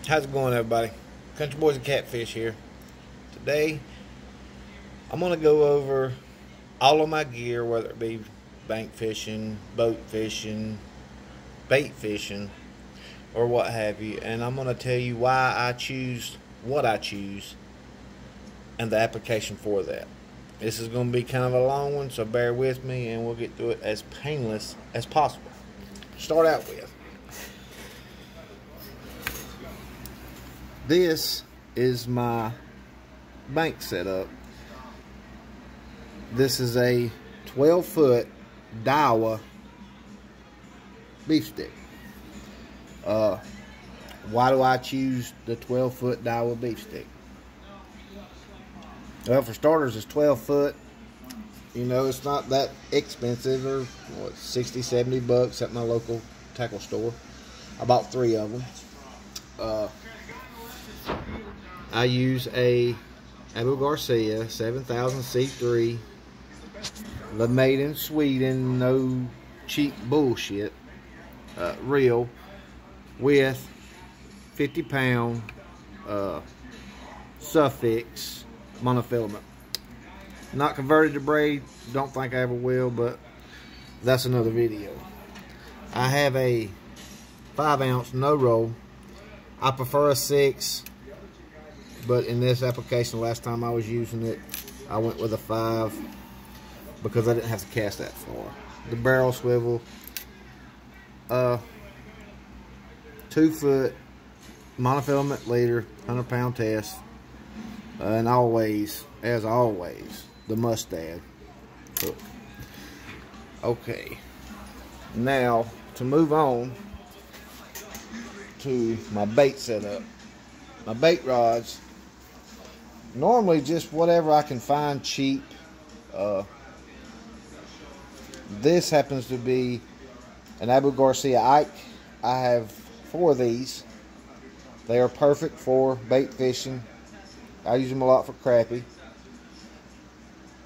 How's it going, everybody? Country Boys and Catfish here. Today, I'm going to go over all of my gear, whether it be bank fishing, boat fishing, bait fishing, or what have you. And I'm going to tell you why I choose what I choose and the application for that. This is going to be kind of a long one, so bear with me and we'll get through it as painless as possible. Start out with, this is my bank setup. This is a 12-foot Daiwa beef stick. Why do I choose the 12-foot Daiwa beef stick? Well, for starters, it's 12 foot. You know, it's not that expensive, or what, 60, 70 bucks at my local tackle store. I bought 3 of them. I use a Abu Garcia 7000 C3, made in Sweden, no cheap bullshit, reel with 50-pound Suffix monofilament. Not converted to braid, don't think I ever will, but that's another video. I have a 5-ounce no roll. I prefer a 6, but in this application, last time I was using it, I went with a 5 because I didn't have to cast that far. The barrel swivel, 2-foot monofilament leader, 100-pound test, and always, as always, the Mustad hook. Okay, now to move on to my bait setup. My bait rods, normally just whatever I can find cheap. This happens to be an Abu Garcia Ike. I have 4 of these. They are perfect for bait fishing. I use them a lot for crappie,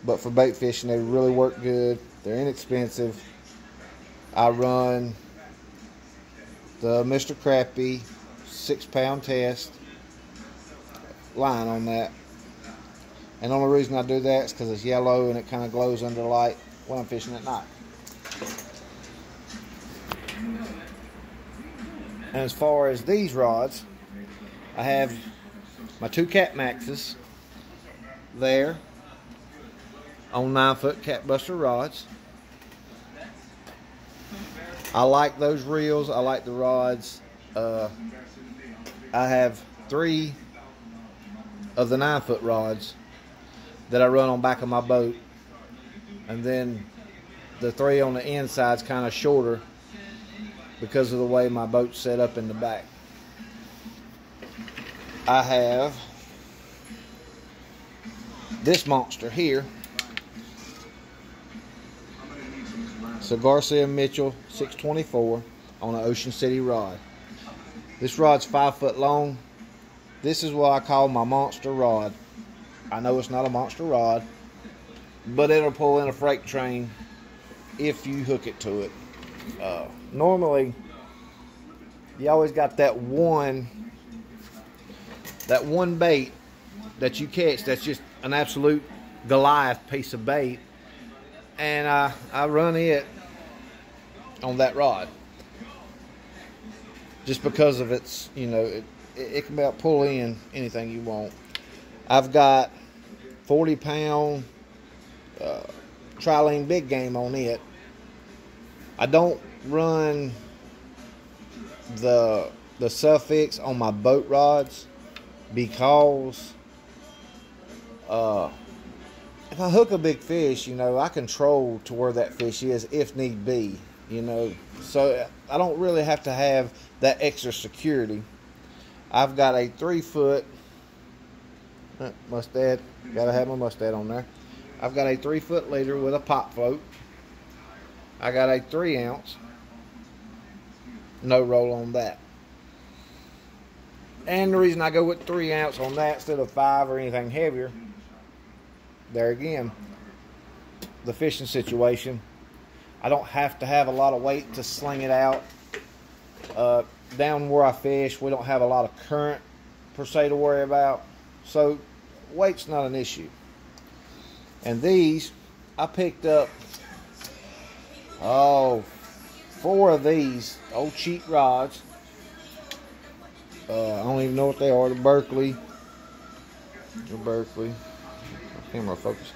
but for bait fishing they really work good. They're inexpensive. I run the Mr. Crappie 6-pound test line on that, and the only reason I do that is because it's yellow and it kind of glows under light when I'm fishing at night. And as far as these rods, I have my 2 Cat Maxes there on 9-foot Catbuster rods. I like those reels. I like the rods. I have 3 of the 9-foot rods that I run on back of my boat, and then the 3 on the inside's kind of shorter because of the way my boat's set up in the back. I have this monster here. It's a Garcia Mitchell 624 on an Ocean City rod. This rod's 5 foot long. This is what I call my monster rod. I know it's not a monster rod, but it'll pull in a freight train if you hook it to it. Normally, you always got that one bait that you catch that's just an absolute Goliath piece of bait, and I run it on that rod just because of its, you know, it can about pull in anything you want. I've got 40-pound Trilene big game on it. I don't run the Suffix on my boat rods because if I hook a big fish, you know, I control to where that fish is if need be, you know, so I don't really have to have that extra security. I've got a 3-foot Mustad. Gotta have my Mustad on there. I've got a 3-foot leader with a pop float. I got a 3-ounce no roll on that. And the reason I go with 3-ounce on that instead of 5 or anything heavier, there again, the fishing situation. I don't have to have a lot of weight to sling it out. down where I fish, we don't have a lot of current per se to worry about, so weight's not an issue. And these, I picked up, 4 of these old cheap rods. I don't even know what they are. The Berkley. Camera focus.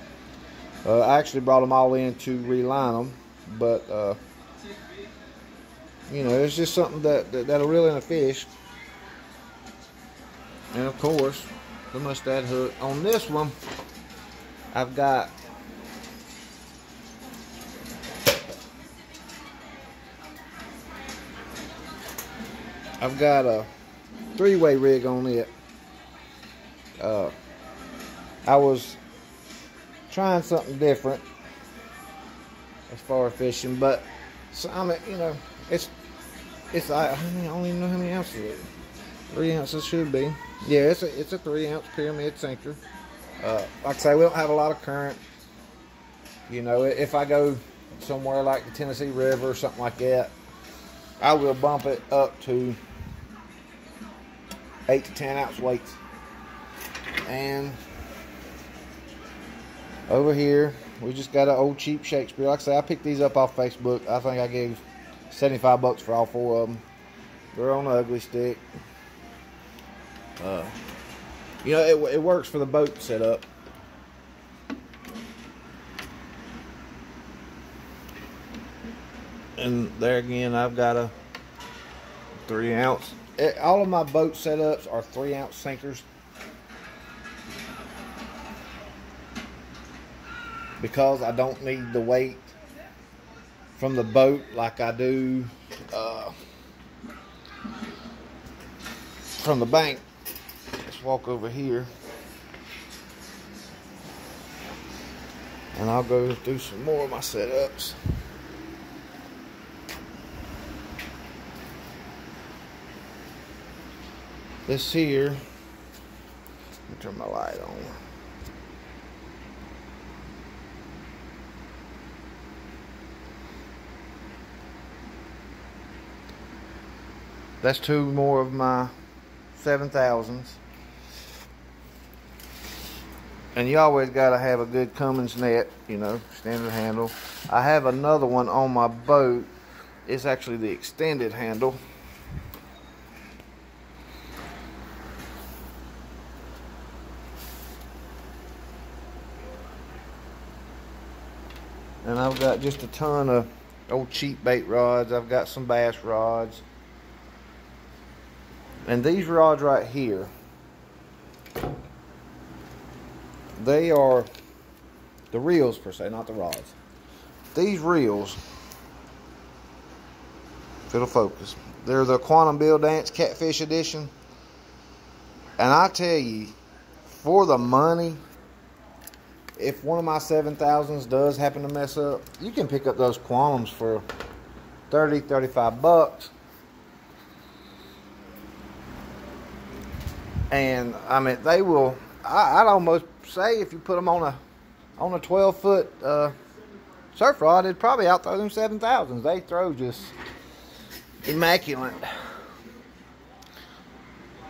I actually brought them all in to reline them, but you know, it's just something that'll reel in a fish. And of course, the Mustad hook. On this one, I've got a 3-way rig on it. I was trying something different as far as fishing, but so, I mean, you know, it's I don't even know how many ounces it is. 3 ounces should be. Yeah, it's a 3-ounce pyramid sinker. Like I say, we don't have a lot of current. You know, if I go somewhere like the Tennessee River or something like that, I will bump it up to 8 to 10 ounce weights. And over here, we just got an old cheap Shakespeare. Like I say, I picked these up off Facebook. I think I gave $75 for all 4 of them. They're on the ugly stick. You know, it works for the boat setup. And there again, I've got a 3-ounce. All of my boat setups are 3-ounce sinkers, because I don't need the weight from the boat like I do from the bank. Let's walk over here and I'll go through some more of my setups. This here, let me turn my light on. That's 2 more of my 7,000s. And you always got to have a good Cummins net, you know, standard handle. I have another one on my boat. It's actually the extended handle. And I've got just a ton of old cheap bait rods. I've got some bass rods. And these rods right here, they are the reels per se, not the rods. These reels, if it'll focus, they're the Quantum Bill Dance Catfish Edition. And I tell you, for the money, if one of my 7,000s does happen to mess up, you can pick up those Quantums for 30, 35 bucks. And I mean, they will, I'd almost say if you put them on a 12-foot surf rod, it'd probably outthrow them 7,000s. They throw just immaculate.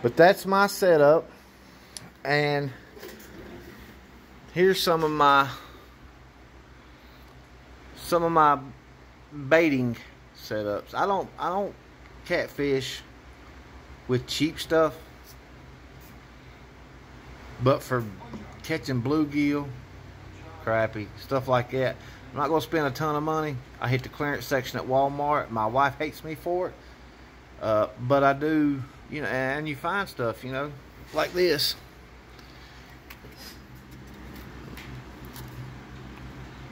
But that's my setup. And here's some of my baiting setups. I don't catfish with cheap stuff, but for catching bluegill, crappie, stuff like that, I'm not going to spend a ton of money. I hit the clearance section at Walmart. My wife hates me for it, but I do, you know. And you find stuff, you know, like this.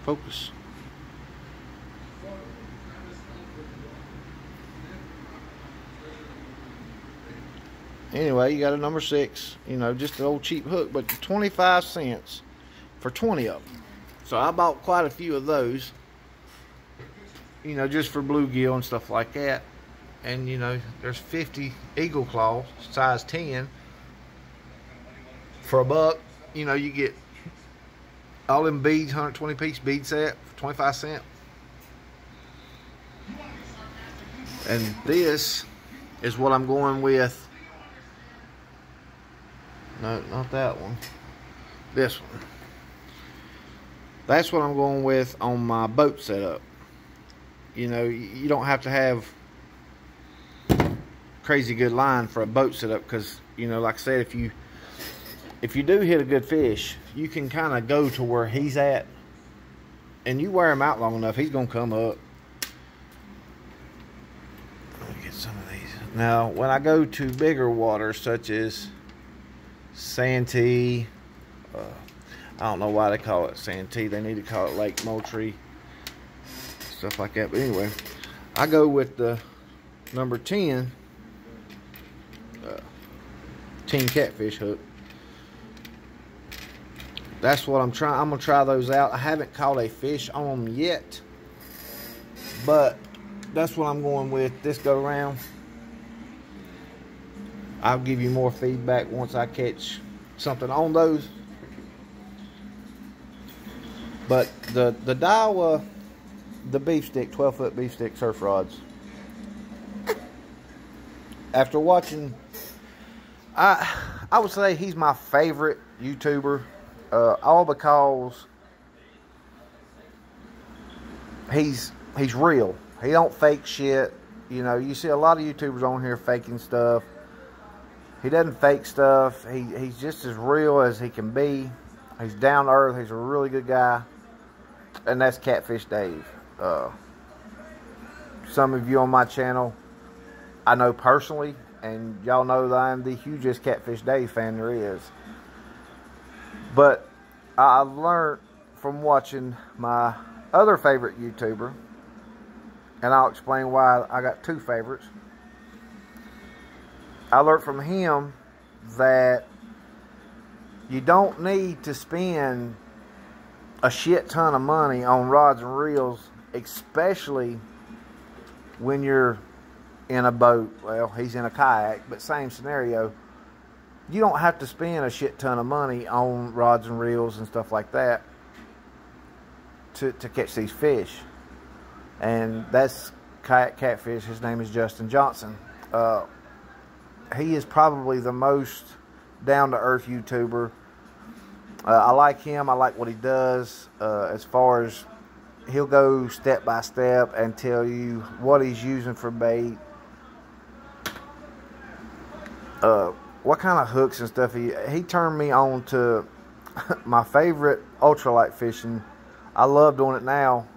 Focus. Anyway, you got a number 6, you know, just an old cheap hook, but 25 cents for 20 of them. So I bought quite a few of those, you know, just for bluegill and stuff like that. And, you know, there's 50 Eagle Claw, size 10, for $1. You know, you get all them beads, 120 piece bead set for 25 cents. And this, is what I'm going with. No, not that one. This one. That's what I'm going with on my boat setup. You know, you don't have to have crazy good line for a boat setup, because, you know, like I said, if you do hit a good fish, you can kind of go to where he's at, and you wear him out long enough, he's gonna come up. Let me get some of these. Now, when I go to bigger waters such as Santee, I don't know why they call it Santee. They need to call it Lake Moultrie, stuff like that. But anyway, I go with the number 10 Team Catfish hook. That's what I'm trying. I'm gonna try those out. I haven't caught a fish on them yet, but that's what I'm going with this go around. I'll give you more feedback once I catch something on those. But the Daiwa, the beef stick, 12-foot beef stick surf rods, after watching, I would say he's my favorite YouTuber, all because he's real. He don't fake shit. You know, you see a lot of YouTubers on here faking stuff. He doesn't fake stuff. He's just as real as he can be. He's down to earth. He's a really good guy. And that's Catfish Dave. Some of you on my channel I know personally, and y'all know that I'm the hugest Catfish Dave fan there is. But I've learned from watching my other favorite YouTuber, and I'll explain why I got two favorites. I learned from him that you don't need to spend a shit ton of money on rods and reels, especially when you're in a boat. Well, he's in a kayak, but same scenario. You don't have to spend a shit ton of money on rods and reels and stuff like that to catch these fish. And that's Kayak Catfish. His name is Justin Johnson. He is probably the most down-to-earth YouTuber. I like him. I like what he does. As far as he'll go step by step and tell you what he's using for bait, what kind of hooks and stuff. He turned me on to my favorite ultralight fishing. I love doing it now,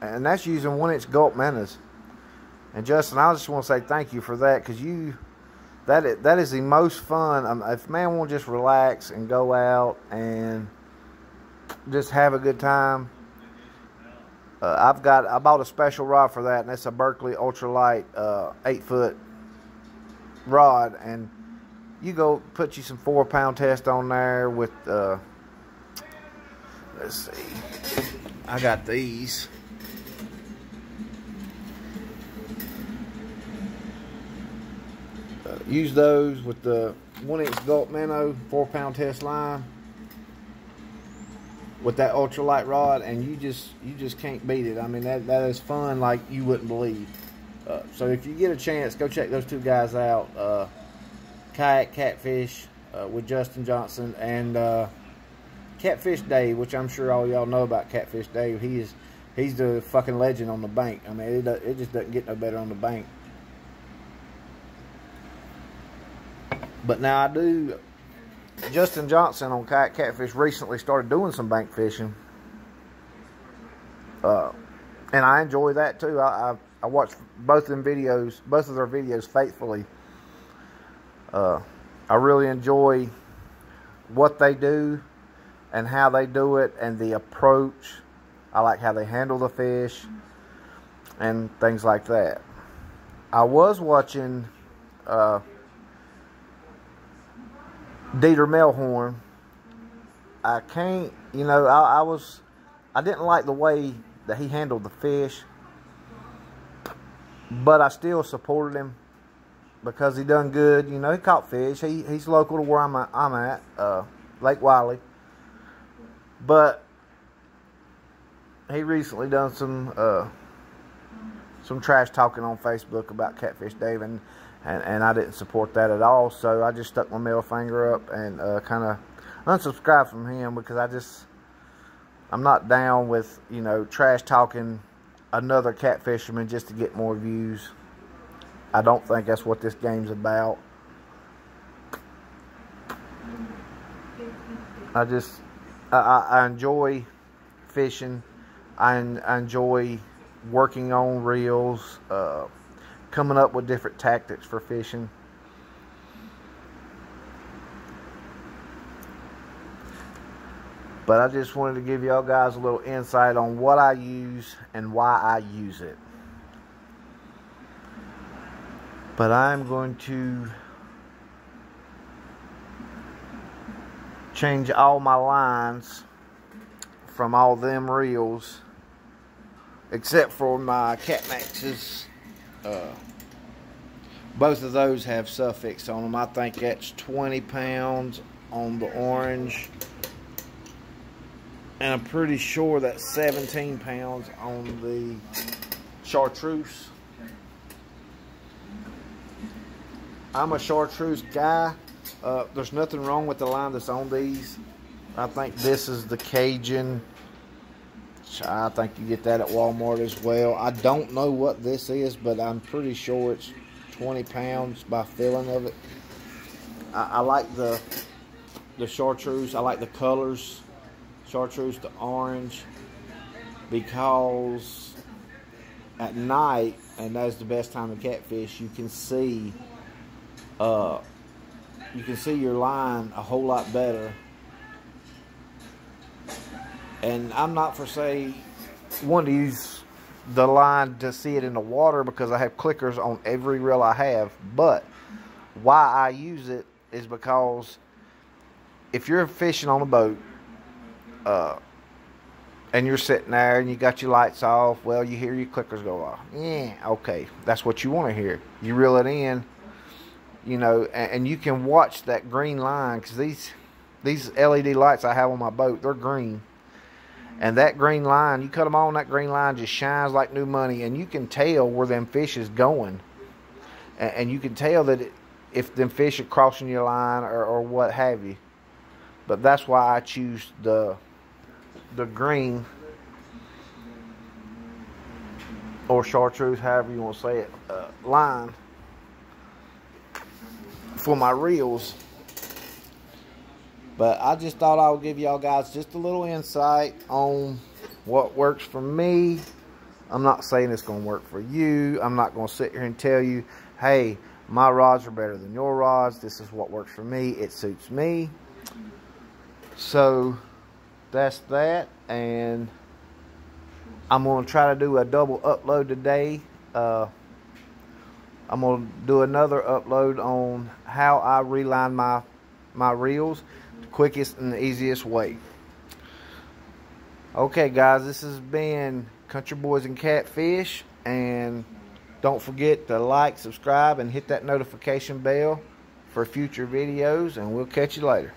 and that's using 1-inch gulp minnows. And Justin, I just want to say thank you for that, because that is the most fun. If man won't just relax and go out and just have a good time, I bought a special rod for that, and it's a Berkley ultralight 8-foot rod. And you go put you some 4-pound test on there with let's see, I got these. Use those with the 1-inch gulp minnow 4-pound test line with that ultralight rod, and you just can't beat it. I mean, that is fun like you wouldn't believe. So if you get a chance, go check those two guys out. Kayak Catfish with Justin Johnson, and Catfish Dave, which I'm sure all y'all know about Catfish Dave. He's the fucking legend on the bank. I mean, it just doesn't get no better on the bank. But now Justin Johnson on Kayak Catfish recently started doing some bank fishing. And I enjoy that too. I watched both of their videos faithfully. I really enjoy what they do and how they do it and the approach. I like how they handle the fish and things like that. I was watching Dieter Melhorn. I can't, you know, I didn't like the way that he handled the fish, but I still supported him because he done good. You know, he caught fish. He's local to where I'm at, Lake Wiley. But he recently done some trash talking on Facebook about Catfish Dave, and I didn't support that at all. So I just stuck my middle finger up and kind of unsubscribed from him, because I'm not down with, you know, trash talking another catfisherman just to get more views. I don't think that's what this game's about. I enjoy fishing. I enjoy working on reels, coming up with different tactics for fishing. But I just wanted to give y'all guys a little insight on what I use and why I use it. But I'm going to change all my lines from all them reels, except for my Catmaxes. Both of those have suffix on them. I think that's 20 pounds on the orange, and I'm pretty sure that's 17 pounds on the chartreuse. I'm a chartreuse guy. There's nothing wrong with the line that's on these. I think this is the Cajun. I think you get that at Walmart as well. I don't know what this is, but I'm pretty sure it's 20 pounds by feeling of it. I like the chartreuse. I like the colors. Chartreuse to orange, because at night, and that's the best time to catfish, you can see your line a whole lot better. And I'm not for say one to use the line to see it in the water, because I have clickers on every reel I have. But why I use it is because if you're fishing on a boat, and you're sitting there and you got your lights off, well, you hear your clickers go off. Yeah, okay, that's what you want to hear. You reel it in, you know, and you can watch that green line, because these LED lights I have on my boat, they're green. And that green line, you cut them on, that green line just shines like new money, and you can tell where them fish is going. And you can tell that if them fish are crossing your line or what have you. But that's why I choose the green, or chartreuse, however you want to say it, line for my reels. But I just thought I would give y'all guys just a little insight on what works for me. I'm not saying it's going to work for you. I'm not going to sit here and tell you, hey, my rods are better than your rods. This is what works for me. It suits me. So that's that. And I'm going to try to do a double upload today. I'm going to do another upload on how I reline my reels the quickest and the easiest way. Okay, guys, this has been Country Boys and Catfish, and don't forget to like, subscribe, and hit that notification bell for future videos, and we'll catch you later.